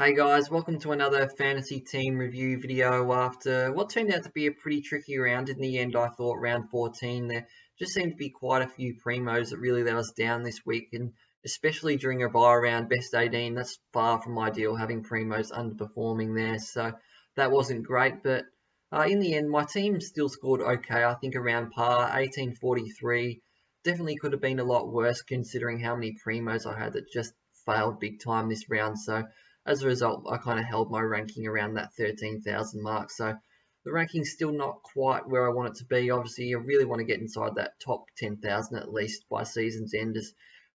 Hey guys, welcome to another fantasy team review video after what turned out to be a pretty tricky round in the end. I thought round 14 there just seemed to be quite a few primos that really let us down this week, and especially during a bye round best 18, that's far from ideal having primos underperforming there, so that wasn't great. But in the end my team still scored okay, I think around par, 1843. Definitely could have been a lot worse considering how many primos I had that just failed big time this round. So as a result, I kind of held my ranking around that 13,000 mark. So the ranking's still not quite where I want it to be. Obviously, I really want to get inside that top 10,000 at least by season's end.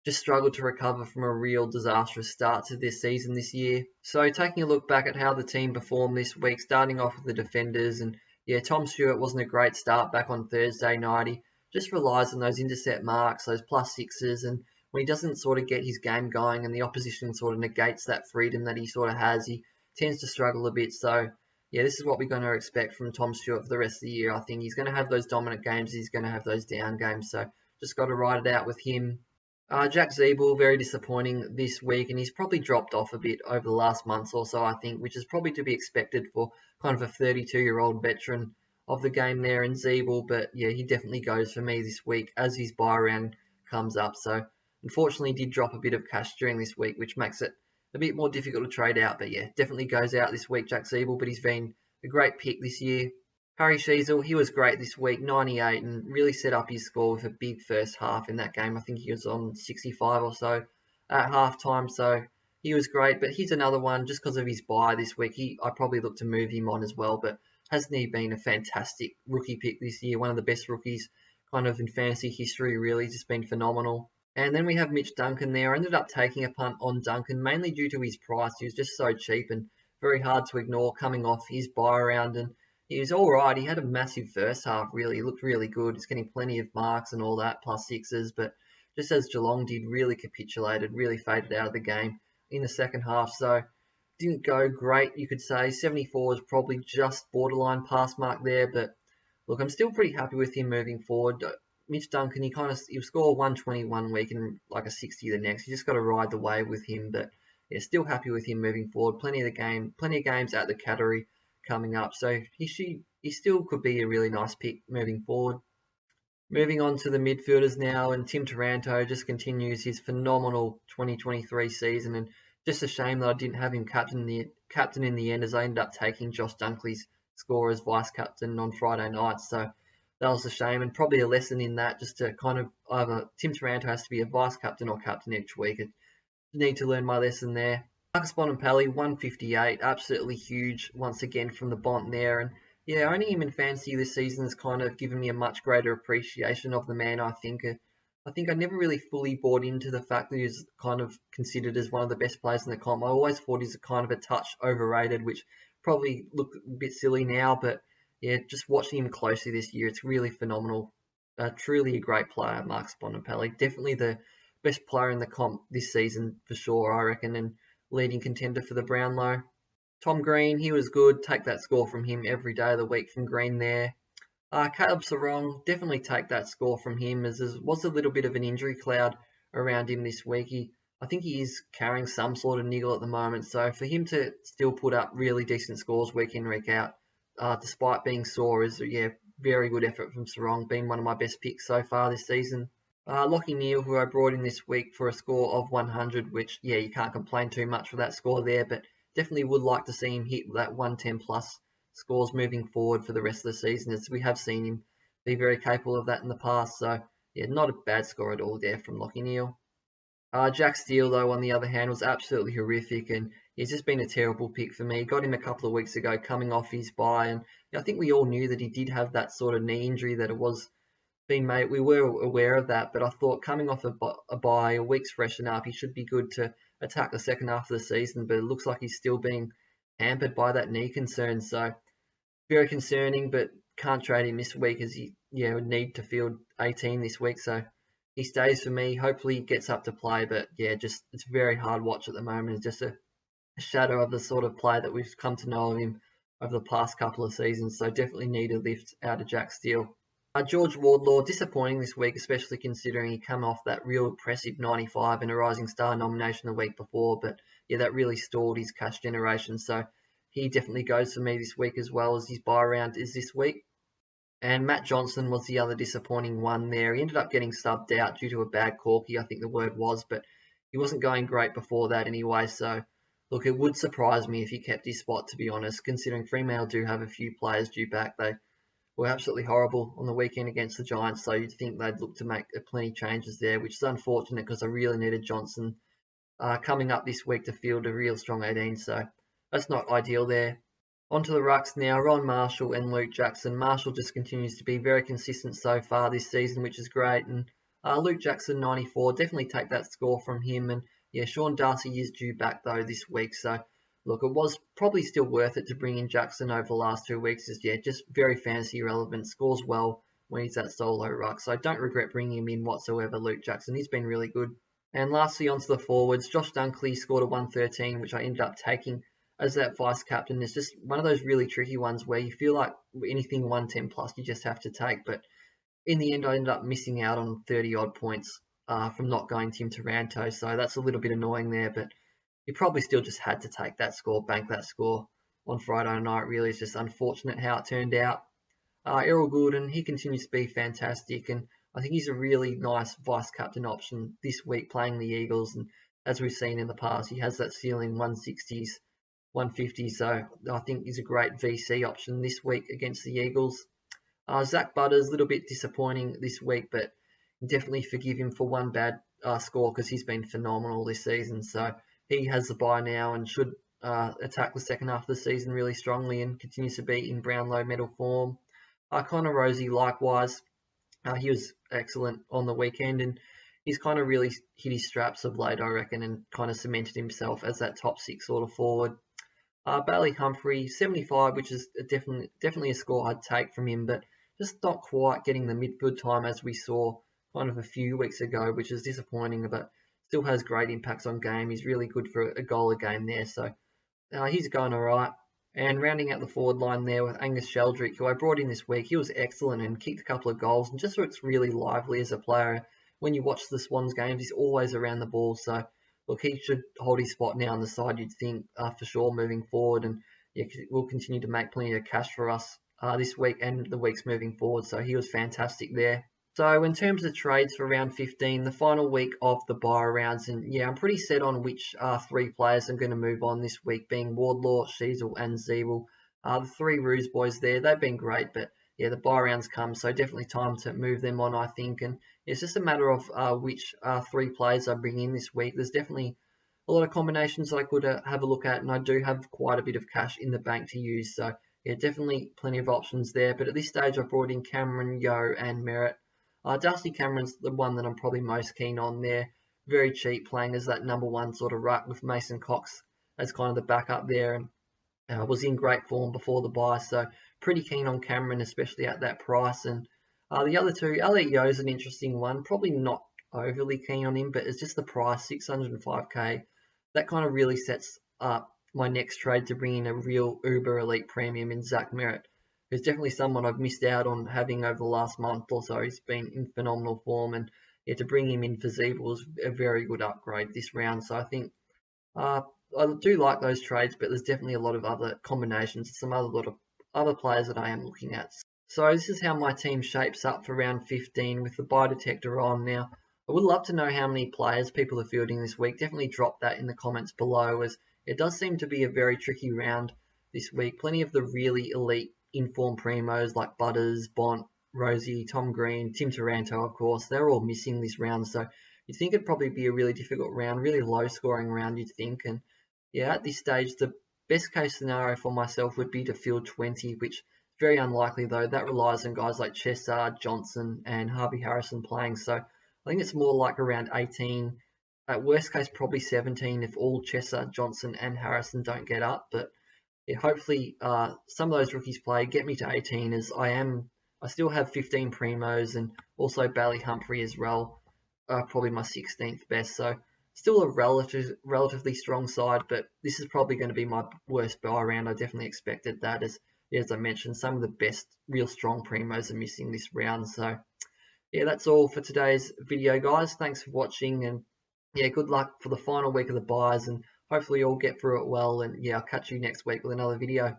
Just struggled to recover from a real disastrous start to this season this year. So taking a look back at how the team performed this week, starting off with the defenders, and yeah, Tom Stewart wasn't a great start back on Thursday night. He just relies on those intercept marks, those plus sixes, and when he doesn't sort of get his game going and the opposition sort of negates that freedom that he sort of has, he tends to struggle a bit. So, yeah, this is what we're going to expect from Tom Stewart for the rest of the year. I think he's going to have those dominant games. He's going to have those down games. So, just got to ride it out with him. Jack Zeeble, very disappointing this week, and he's probably dropped off a bit over the last month or so, I think, which is probably to be expected for kind of a 32-year-old veteran of the game there in Zeeble. But, yeah, he definitely goes for me this week as his buy round comes up. So, unfortunately, did drop a bit of cash during this week, which makes it a bit more difficult to trade out. But yeah, definitely goes out this week, Jack Zeeble, but he's been a great pick this year. Harry Sheezel, he was great this week, 98, and really set up his score with a big first half in that game. I think he was on 65 or so at halftime, so he was great. But he's another one, just because of his bye this week, I probably look to move him on as well. But hasn't he been a fantastic rookie pick this year? One of the best rookies kind of in fantasy history, really, just been phenomenal. And then we have Mitch Duncan there. I ended up taking a punt on Duncan, mainly due to his price. He was just so cheap and very hard to ignore coming off his buy round. And he was all right. He had a massive first half, really. He looked really good. He's getting plenty of marks and all that, plus sixes. But just as Geelong did, really capitulated, really faded out of the game in the second half. So didn't go great, you could say. 74 is probably just borderline pass mark there. But look, I'm still pretty happy with him moving forward. Mitch Duncan, he'll score 120 one week and like a 60 the next. You just got to ride the wave with him, but yeah, still happy with him moving forward. Plenty of games at the Cattery coming up, so he still could be a really nice pick moving forward. Moving on to the midfielders now, and Tim Taranto just continues his phenomenal 2023 season, and just a shame that I didn't have him captain in the end, as I ended up taking Josh Dunkley's score as vice captain on Friday night. So that was a shame, and probably a lesson in that, just to kind of either Tim Taranto has to be a vice captain or captain each week. I need to learn my lesson there. Marcus Bonampelli, 158, absolutely huge once again from the Bont there. And yeah, owning him in fantasy this season has kind of given me a much greater appreciation of the man, I think. I think I never really fully bought into the fact that he's kind of considered as one of the best players in the comp. I always thought he's kind of a touch overrated, which probably look a bit silly now, but yeah, just watching him closely this year, it's really phenomenal. Truly a great player, Marcus Bonampelli. Definitely the best player in the comp this season for sure, I reckon, and leading contender for the Brownlow. Tom Green, he was good. Take that score from him every day of the week from Green there. Caleb Sarong, definitely take that score from him, as there was a little bit of an injury cloud around him this week. I think he is carrying some sort of niggle at the moment, so for him to still put up really decent scores week in, week out, despite being sore, is very good effort from Sarong, been one of my best picks so far this season. Lockie Neal, who I brought in this week for a score of 100, which, yeah, you can't complain too much for that score there, but definitely would like to see him hit that 110 plus scores moving forward for the rest of the season, as we have seen him be very capable of that in the past. So, yeah, not a bad score at all there from Lockie Neal. Jack Steele, though, on the other hand, was absolutely horrific, and he's just been a terrible pick for me. Got him a couple of weeks ago coming off his bye, and I think we all knew that he did have that sort of knee injury that it was being made. We were aware of that, but I thought coming off a bye, a week's freshen up, he should be good to attack the second half of the season, but it looks like he's still being hampered by that knee concern. So very concerning, but can't trade him this week, as he would need to field 18 this week. So he stays for me. Hopefully he gets up to play, but yeah, just it's a very hard watch at the moment. It's just a shadow of the sort of play that we've come to know of him over the past couple of seasons. So definitely need a lift out of Jack Steele. George Wardlaw, disappointing this week, especially considering he came off that real impressive 95 and a Rising Star nomination the week before. But yeah, that really stalled his cash generation. So he definitely goes for me this week as well, as his buy round is this week. And Matt Johnson was the other disappointing one there. He ended up getting subbed out due to a bad corky, I think the word was, but he wasn't going great before that anyway. So, look, it would surprise me if he kept his spot, to be honest, considering Fremantle do have a few players due back. They were absolutely horrible on the weekend against the Giants, so you'd think they'd look to make plenty changes there, which is unfortunate because I really needed Johnson coming up this week to field a real strong 18, so that's not ideal there. Onto the rucks now, Ron Marshall and Luke Jackson. Marshall just continues to be very consistent so far this season, which is great. And Luke Jackson, 94, definitely take that score from him. And yeah, Sean Darcy is due back though this week. So look, it was probably still worth it to bring in Jackson over the last 2 weeks. Just very fantasy relevant, scores well when he's that solo ruck. So I don't regret bringing him in whatsoever, Luke Jackson. He's been really good. And lastly, onto the forwards, Josh Dunkley scored a 113, which I ended up taking as that vice captain. Is just one of those really tricky ones where you feel like anything 110 plus you just have to take. But in the end, I ended up missing out on 30 odd points from not going Tim Taranto. So that's a little bit annoying there. But you probably still just had to take that score, bank that score on Friday night. Really, it's just unfortunate how it turned out. Errol Goulden, he continues to be fantastic. And I think he's a really nice vice captain option this week playing the Eagles. And as we've seen in the past, he has that ceiling 160s. 150, so I think he's a great VC option this week against the Eagles. Zach Butters, a little bit disappointing this week, but definitely forgive him for one bad score because he's been phenomenal this season. So he has the bye now and should attack the second half of the season really strongly and continues to be in Brownlow medal form. Connor Rosie, likewise, he was excellent on the weekend and he's kind of really hit his straps of late, I reckon, and kind of cemented himself as that top 6 sort of forward. Bailey Humphrey, 75, which is definitely a score I'd take from him, but just not quite getting the midfield time as we saw kind of a few weeks ago, which is disappointing, but still has great impacts on game. He's really good for a goal a game there, so he's going all right. And rounding out the forward line there with Angus Sheldrick, who I brought in this week, he was excellent and kicked a couple of goals and just looks really lively as a player. When you watch the Swans games, he's always around the ball, so look, he should hold his spot now on the side, you'd think, for sure, moving forward. And yeah, we'll continue to make plenty of cash for us this week and the weeks moving forward. So he was fantastic there. So in terms of trades for round 15, the final week of the buy rounds, and yeah, I'm pretty set on which 3 players I'm going to move on this week, being Wardlaw, Sheasel and Zeeble. The 3 Ruse boys there, they've been great, but yeah, the buy rounds come, so definitely time to move them on, I think. And it's just a matter of which 3 players I bring in this week. There's definitely a lot of combinations that I could have a look at, and I do have quite a bit of cash in the bank to use. So yeah, definitely plenty of options there. But at this stage, I've brought in Cameron, Yeo and Merritt. Darcy Cameron's the one that I'm probably most keen on there. Very cheap, playing as that number 1 sort of ruck with Mason Cox as kind of the backup there. And was in great form before the buy, so pretty keen on Cameron, especially at that price. And the other 2, Elliot Yeo's an interesting one. Probably not overly keen on him, but it's just the price, 605k. That kind of really sets up my next trade to bring in a real uber elite premium in Zach Merritt, who's definitely someone I've missed out on having over the last month or so. He's been in phenomenal form, and yeah, to bring him in for Zeeble is a very good upgrade this round. So I think I do like those trades, but there's definitely a lot of other combinations, some lot of other players that I am looking at. So this is how my team shapes up for round 15 with the buy detector on. Now, I would love to know how many players people are fielding this week. Definitely drop that in the comments below, as it does seem to be a very tricky round this week. Plenty of the really elite informed primos like Butters, Bont, Rosie, Tom Green, Tim Taranto, of course. They're all missing this round, so you'd think it'd probably be a really difficult round, really low scoring round, you'd think. And yeah, at this stage, the best case scenario for myself would be to field 20, which is very unlikely though. That relies on guys like Chessard, Johnson and Harvey Harrison playing. So I think it's more like around 18. At worst case, probably 17 if all Chessard, Johnson and Harrison don't get up. But yeah, hopefully some of those rookies play, get me to 18, as I still have 15 primos and also Bailey Humphrey as well. Probably my 16th best. So still a relatively strong side, but this is probably going to be my worst buy round. I definitely expected that, as I mentioned, some of the best real strong primos are missing this round. So yeah, that's all for today's video, guys. Thanks for watching, and yeah, good luck for the final week of the buys, and hopefully you'll get through it well, and yeah, I'll catch you next week with another video.